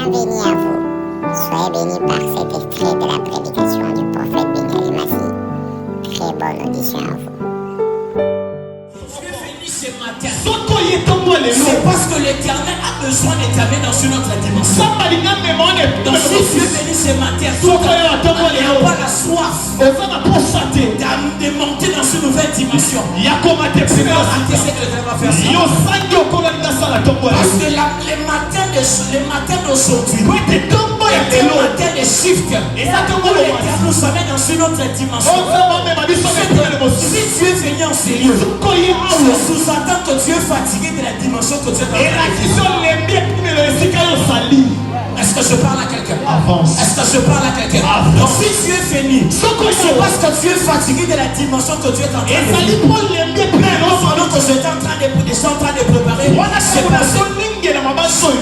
Bienvenue à vous. Soyez bénis par cet extrait de la prédication du prophète Bengali Massi. Très bonne audition à vous. Dieu est venu ce matin. C'est parce que l'Éternel a besoin de t'amener dans une autre dimension. Donc si Dieu est venu ce matin, tu n'as pas la soif de monter dans une nouvelle dimension. Tu peux rater ce que Dieu va faire ça. Parce que les matins d'aujourd'hui, les matins de shift, l'Éternel nous amène dans une autre dimension. Si Dieu est venu en sérieux, je sous-entends que Dieu est fatigué de la dimension que Dieu est en train de faire. Est-ce que je parle à quelqu'un? Est-ce que je parle à quelqu'un? Donc si Dieu est venu, c'est parce que Dieu est fatigué de la dimension que Dieu est en train de faire. Pendant que je suis en train de préparer,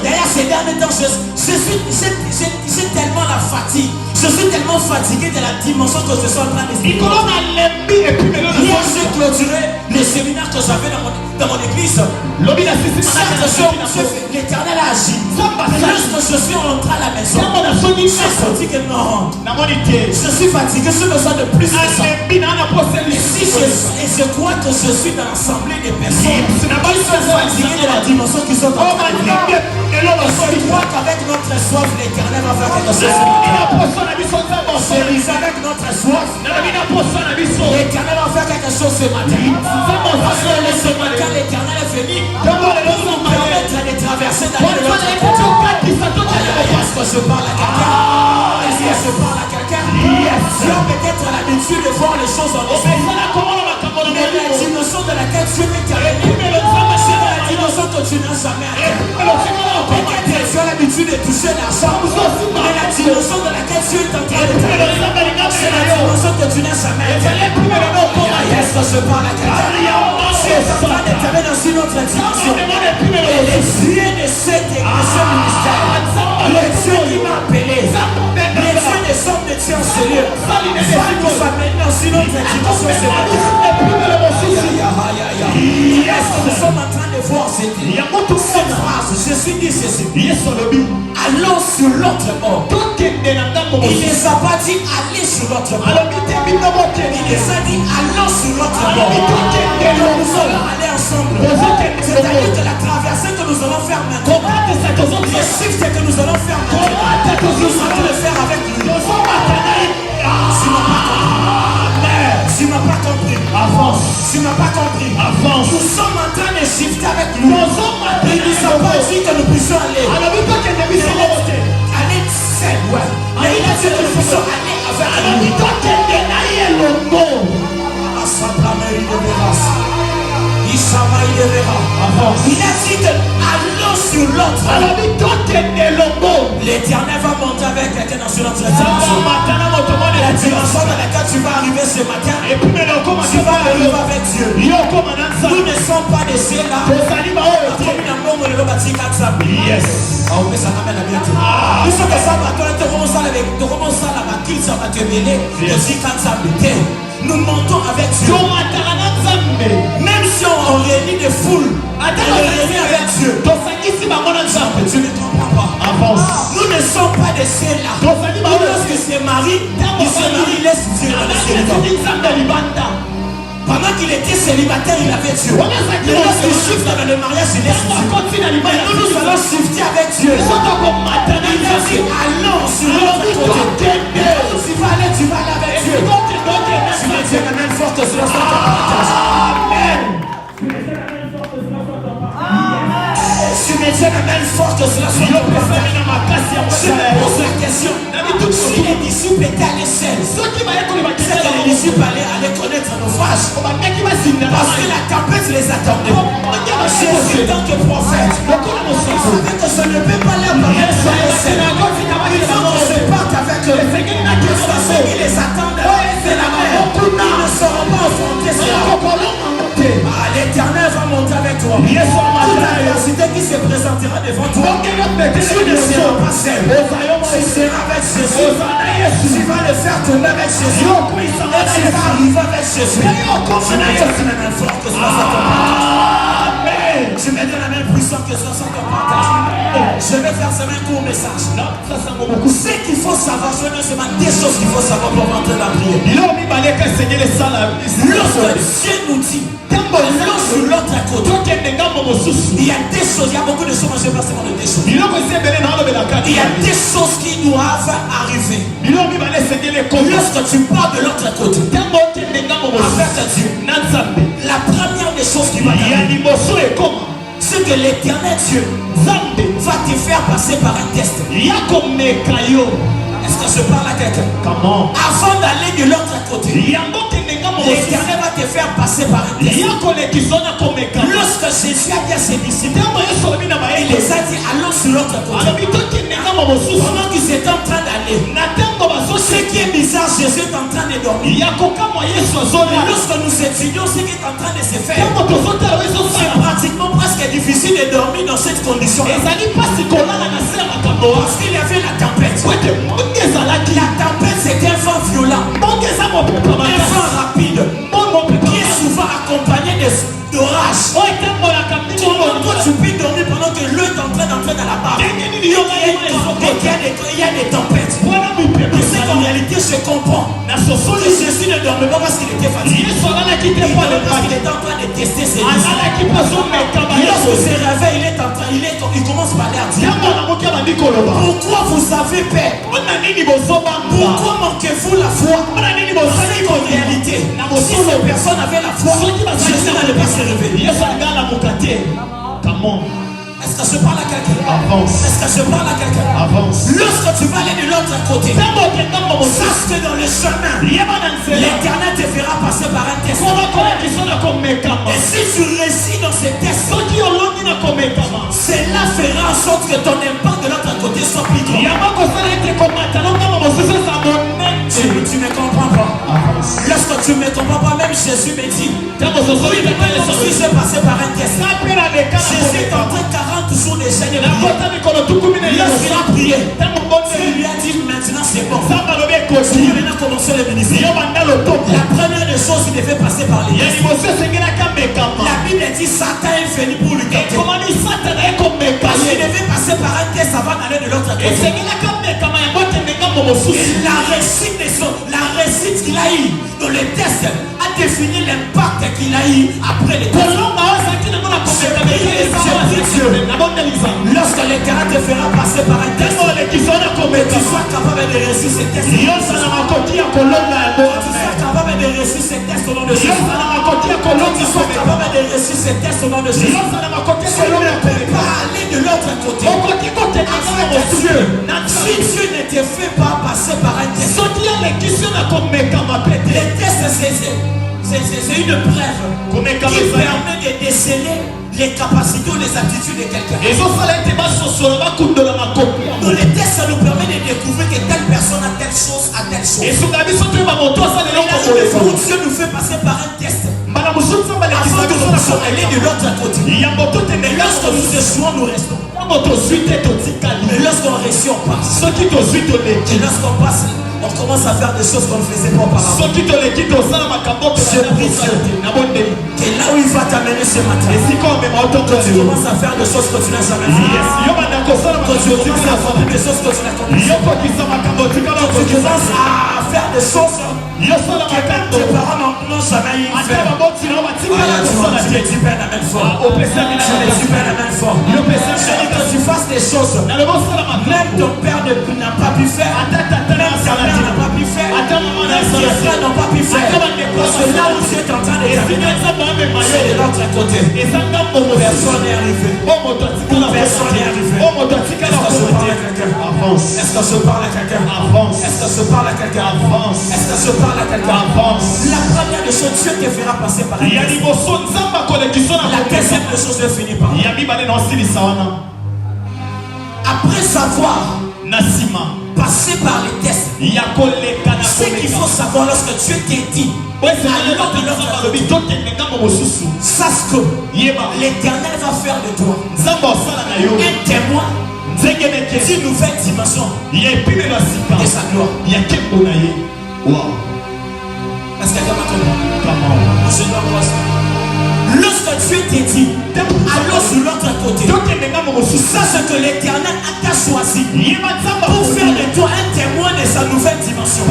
d'ailleurs ces derniers temps, j'ai tellement la fatigue. Je suis tellement fatigué de la dimension que je suis en train de faire. Hier, j'ai clôturé les séminaires que j'avais dans mon église. L'Éternel a agi. Lorsque je suis rentré à la maison, je me suis dit que non, je suis fatigué, j'ai besoin de plus que ça. Et je crois que je suis dans l'assemblée des personnes qui sont fatiguées de la dimension qui sont en train de vivre. Et je crois qu'avec notre soif, l'Éternel va faire quelque chose. Avec notre soif, l'Éternel va faire quelque chose ce matin. Parce que ce matin, l'Éternel est venu pour nous permettre de traverser dans le monde. Est-ce que je parle à quelqu'un? Est-ce que je parle à quelqu'un? Tu as peut-être l'habitude de voir les choses en esprit. Mais la dimension de laquelle tu es terminé, c'est la dimension que tu n'as jamais atteint. Peut-être tu as l'habitude de toucher l'argent, mais la dimension de laquelle tu es en train de terminer, c'est la dimension que tu n'as jamais atteint. Est-ce que je parle à quelqu'un? Tu es en train de terminer dans une autre dimension. Et les yeux de cette église ministère, le Dieu qui m'a appelé, les yeux des hommes de Dieu en sérieux, va nous amener dans une autre dimension ce matin. Nous sommes en train de voir cette phrase. Je suis dit ceci. Allons sur l'autre bord. Il ne les a pas dit aller sur l'autre bord. Il les a dit allons sur l'autre bord. Et nous allons aller ensemble. C'est-à-dire que la traversée que nous allons faire maintenant, le shift que nous allons faire maintenant, nous allons le faire avec lui. Tu n'as pas compris. Avance. Tu n'as pas compris. Avance. Nous sommes en train de shifter avec lui. Il ne nous a pas dit que nous puissions aller. Aller seul, ouais. Mais il a dit que nous puissions aller avec lui. Il a dit que allons sur l'autre. L'Éternel va monter avec quelqu'un dans une autre dimension. La dimension dans laquelle tu vas arriver ce matin, tu vas arriver avec Dieu. Nous ne sommes pas des cieux là. Yes. Nous montons avec Dieu. Même si on réunit des foules, on réunit avec Dieu. Tu ne comprends pas. Nous ne sommes pas des cieux là. Lorsque c'est Marie, il laisse Dieu dans le célibat. Pendant qu'il était célibataire, il avait Dieu. Mais lorsqu'il shift dans le mariage, il laisse Dieu. Maintenant, nous allons shifter avec Dieu. Il a dit, allons sur l'autre côté. Tu vas aller avec Dieu. Tu vas dire la même force que cela soit ton partage. Amen. Tu me dis la même force que cela soit ton partage. Je me pose la question. Si les disciples étaient allés seuls, les disciples allaient connaître l'ouvrage. Parce que la tempête les attendait. Jésus, tant que prophète, savait que je ne peux pas leur parler seul. Il faut que je parte avec eux. Parce qu'ils les attendent. C'est la mer. Ils ne seront pas affrontés. L'Éternel va monter avec toi. Toute adversité qui se présentera devant toi, tu ne seras pas seul. Tu seras avec Jésus. Tu vas le faire tourner avec Jésus. Et tu vas arriver avec Jésus. Tu me donnes la même force que cela soit ton partage. Tu me donnes la même puissance que cela soit ton partage. Je je vais faire seulement un court message. Ce qu'il faut savoir, c'est deux choses qu'il faut savoir pour rentrer dans la prière. Lorsque Dieu nous dit, l'un sur l'autre côté, il y a des choses, il y a beaucoup de choses, je vais passer par des choses. Il y a des choses qui doivent arriver. Lorsque tu pars de l'autre côté, avec Dieu, la première des choses qui va arriver, c'est que l'éternel Dieu va te faire passer par un test. Est-ce que je parle à quelqu'un? Avant d'aller de l'autre côté, l'éternel va te faire passer par un test. Lorsque Jésus a dit à ses disciples, il les a dit allons sur l'autre côté. Pendant qu'ils étaient en train d'aller, ce qui est bizarre, Jésus est en train de dormir. Lorsque nous étudions ce qui est en train de se faire, c'est pratiquement presque difficile de dormir dans cette condition. Parce qu'il y avait la tempête. La tempête, c'était un vent violent, un vent rapide, qui est souvent accompagné d'orage. Toi, tu peux dormir pendant que l'eau est en train d'entrer dans la barre. Il y a des tempêtes. C'est qu'en réalité, je comprends. Jésus ne dormait pas parce qu'il était fatigué. Il dormait parce qu'il était en train de tester ses muscles. Lorsque se réveille, il commence par l'air dire, pourquoi vous avez peur? Pourquoi manquez-vous la foi? C'est qu'en réalité, si ces personnes avaient la foi, Jésus n'allait pas se réveiller. Est-ce que je parle à quelqu'un? Est-ce que je parle à quelqu'un? Lorsque tu vas aller de l'autre côté, sache que dans le chemin, l'éternel te fera passer par un test. Et si tu réussis dans ce test, cela fera en sorte que ton impact de l'autre côté soit plus grand. Tu ne comprends pas. Lorsque tu ne me comprends pas, même Jésus me dit, oui, mais si je passais par un test, Jésus est en train de 40 jours de jeûne. Lorsqu'il a prié, il lui a dit maintenant c'est bon. Il a maintenant commencé le ministère. La première des choses, il devait passer par les tests. La Bible dit Satan est venu pour lui tenter. Parce qu'il devait passer par un test avant d'aller de l'autre côté. La réussite qu'il a eu dans les tests a défini l'impact qu'il a eu après les tests. Lorsque l'éternel te fera passer par un test, tu sois capable de réussir ces tests. Tu sois capable de réussir ces tests au nom de Jésus. Tu sois capable de réussir ces tests au nom de Jésus. Tu ne peux pas aller de l'autre côté. Si Dieu ne te fait pas passer par un test, les tests c'est une preuve qui permet de déceler les capacités ou les attitudes de quelqu'un. Dans les tests, ça nous permet de découvrir que telle personne a telle chose, a telle chose. Dieu nous fait passer par un test afin de nous aller de l'autre côté. Mais lorsque nous échouons, nous restons. Mais lorsqu'on réussit, on passe. Et lorsqu'on passe, on commence à faire des choses qu'on ne faisait pas auparavant. Je prie Dieu que là où il va t'amener ce matin, tu commences à faire des choses que tu n'as jamais fait. Quand tu commences à faire des choses que tu n'as jamais fait. Quand tu commences à faire des choses que tes parents n'ont jamais eu fait. Tu perds la même fois. Tu perds la même fois. Quand tu fasses des choses, même ton père n'a pas pu faire, même ta mère n'a pas pu faire, même tes frères n'ont pas pu faire. Parce que là où tu es en train de terminer, c'est de l'autre côté. Personne n'est arrivé. Personne n'est arrivé. Est-ce que je parle à quelqu'un? Est-ce que je parle à quelqu'un? Est-ce que je parle à quelqu'un? La première des choses, Dieu te fera passer par un test. La deuxième des choses, je finis par après savoir passer par les tests, ce qu'il faut savoir lorsque Dieu te dit sache que l'éternel va faire de toi un témoin d'une nouvelle dimension de sa gloire. Est-ce que quelqu'un m'a compris? Lorsque Dieu te dit allons sur l'autre côté, Ça, c'est que l'Éternel t'a choisi pour faire de toi un témoin de sa nouvelle dimension.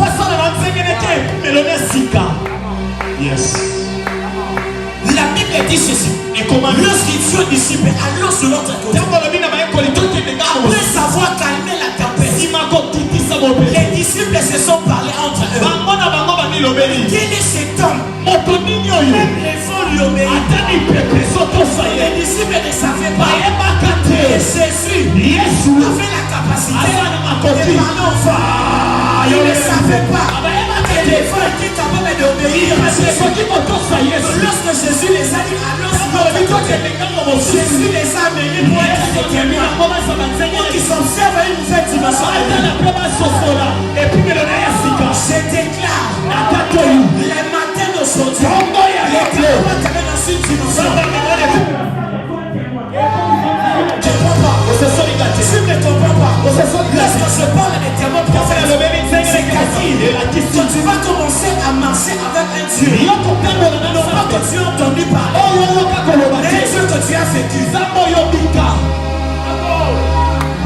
Yes. La Bible dit ceci. Et comment lorsqu'ils sont disciples, allons sur l'autre côté. Après savoir calmer la tempête, les disciples se sont parlés entre eux. Quel est cet homme? Même les faux lui obéissent. Les disciples ne savaient pas. Et Jésus avait la capacité de parler aux femmes. Ils ne savaient pas. Et les faux étaient capables d'obéir. Lorsque Jésus les a dit, Jésus les a menés pour être déterminants, pour qu'ils s'observent une nouvelle dimension. Je déclare, les matins d'aujourd'hui, les témoins vont t'amener dans une dimension. Tu ne comprends pas. Tu ne comprends pas. Lorsque je parle des témoins prophètes, c'est-à-dire que tu vas commencer à marcher avec un Dieu. Non pas que tu as entendu parler, mais un Dieu que tu as vécu.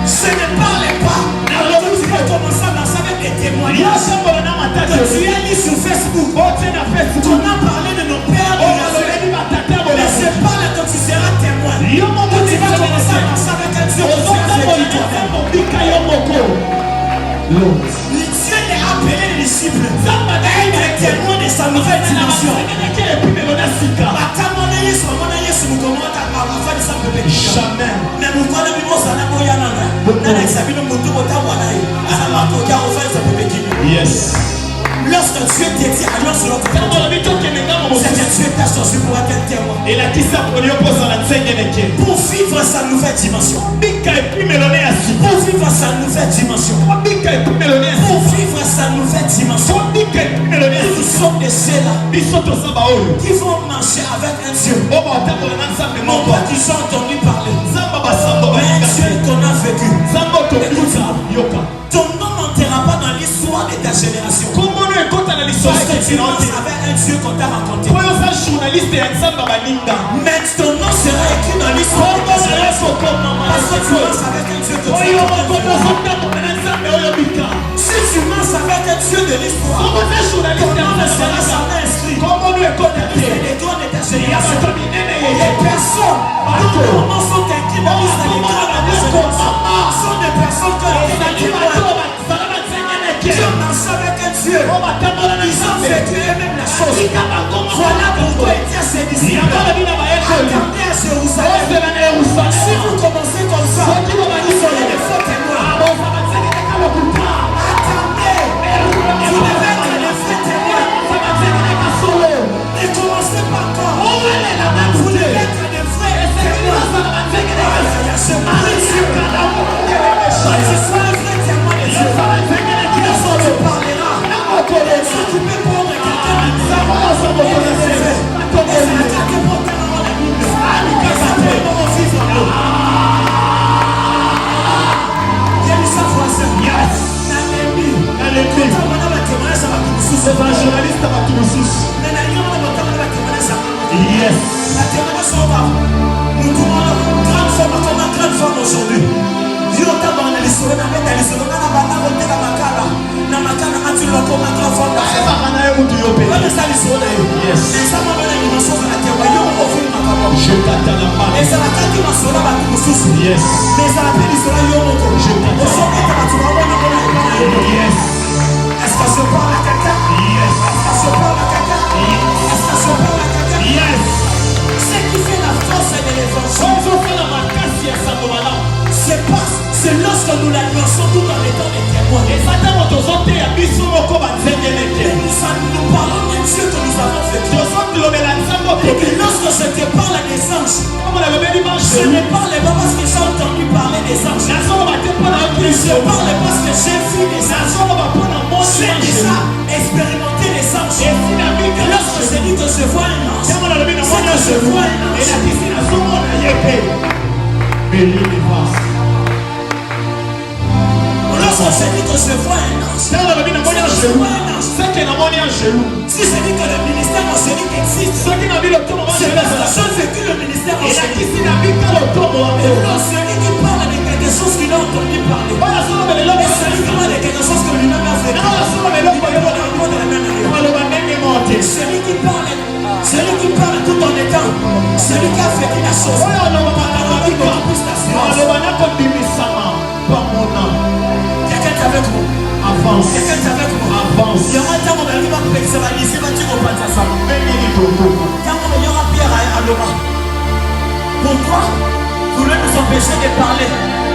Je ne parlais pas. Alors tu vas commencer à marcher avec des témoignages que tu as mis sur Facebook. Tu as parlé de nos pères, mais je parle que tu seras témoin. Que tu vas commencer à marcher avec un Dieu que tu as vécu toi-même. Dieu a appelé les disciples à être témoins de sa nouvelle dimension. Jamais. Yes. Lorsque Dieu te dit allons sur l'autre côté, c'est que Dieu t'a choisi pour être un témoin. Pour vivre sa nouvelle dimension. Pour vivre sa nouvelle dimension. Pour vivre sa nouvelle dimension. Nous sommes de ceux-là qui vont marcher avec un Dieu. Non pas qu'ils ont entendu parler, mais un Dieu qu'on a vécu. Écoute, ton nom n'entrera pas dans l'histoire de ta génération. Parce que tu marches avec un Dieu qu'on t'a rencontré. Mais ton nom sera écrit dans l'histoire de ta génération. Parce que tu marches avec un Dieu que tu as rencontré. Si tu marches avec un Dieu de l'histoire, ton nom ne sera jamais inscrit. C'est les doigts de ta génération. Les personnes dont ton nom sont écrits dans l'histoire de ta génération sont des personnes qui ont été témoins. Dieu marche avec un Dieu. Ils ont vécu eux-mêmes la chose. Voilà pourquoi il dit à ses disciples, attendez à Jérusalem. Si vous commencez comme ça, vous serez des faux témoins. Attendez. Vous devez être des vrais témoins. Ne commencez pas encore. Vous devez être des vrais témoins. Je prie Dieu. Je sois un vrai témoin de Dieu. Lorsque tu parleras, si tu peux prendre quelqu'un et les faire, et c'est la carte pour te rendre la Bible. Et ça peut vraiment vivre en nous. Viens lui sa voisin. N'allez-lui. Quand on a la témoignage, ça va tout sous. C'est un journaliste à Matoumoussous. Mais n'allez-lui, on va la témoignage, ça va. Yes. La témoignage, ça va. Nous demandons une grande femme, comme une grande femme aujourd'hui. Dieu t'a donné les souvenirs, on a les souvenirs, on a bâti la makala. Na makala, quand tu l'as comme un grand femme. On a ça les souvenirs. Yes. Et ça m'a donné une chose à la témoignage. Je t'attends la main. Et ça va quand tu m'as sonné, bah tu me soucies. Yes. Mais ça va faire du soleil au monde. Je t'attends. Yes. Est-ce que je parle à quelqu'un? Yes. Est-ce que je parle à quelqu'un? Est-ce que je parle à quelqu'un? Yes. Ce qui fait la force de l'évangile, c'est lorsque nous l'annonçons tout en étant des témoins. Et nous parlons d'un Dieu que nous avons vécu. Et que lorsque je te parle des anges, je ne parle pas parce que j'ai entendu parler des anges. Je parle parce que j'ai vu des anges. J'ai déjà expérimenté les anges. Et lorsque je dis que je vois un ange, c'est que je vois un ange. Lorsque je dis que je vois un ange, c'est que je vois un ange. Si je dis que le ministère angélique existe, c'est parce que j'ai vécu le ministère angélique. Et l'angélique celui qui a vécu la chose, quelqu'un est avec nous. Avance. Quelqu'un est avec nous. Avance. Il y aura un temps où il va penser à l'issue, il va dire au Pantasama. Tant qu'il y aura Pierre à Loma. Pourquoi voulez nous empêcher de parler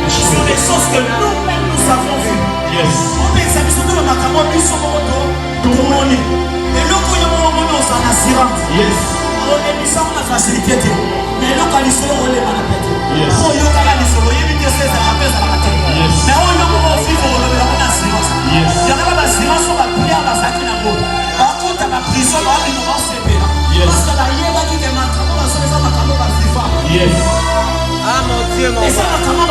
sur des choses que nous-mêmes nous avons vues? Yes. On est examiné surtout le macaron, nous sommes tout le monde. Et là, quand il y a un moment, on est en assurance. Yes. On est mis sans la facilité. Mais là, quand il se roule, on a pété. Yes. Quand il y a un se roule, il y a des choses à la tête. Yes. Mais on est en vivre, on est en assurance. Yes. Il y a une assurance, on va prier à sa qui n'a pas. Par contre, à la prison, on va venir en CP. Yes. Parce que là, il y a des macaron, on va se les macaron, on va vivre. Yes. Ah mon Dieu, mon Et ça, Dieu. macaron,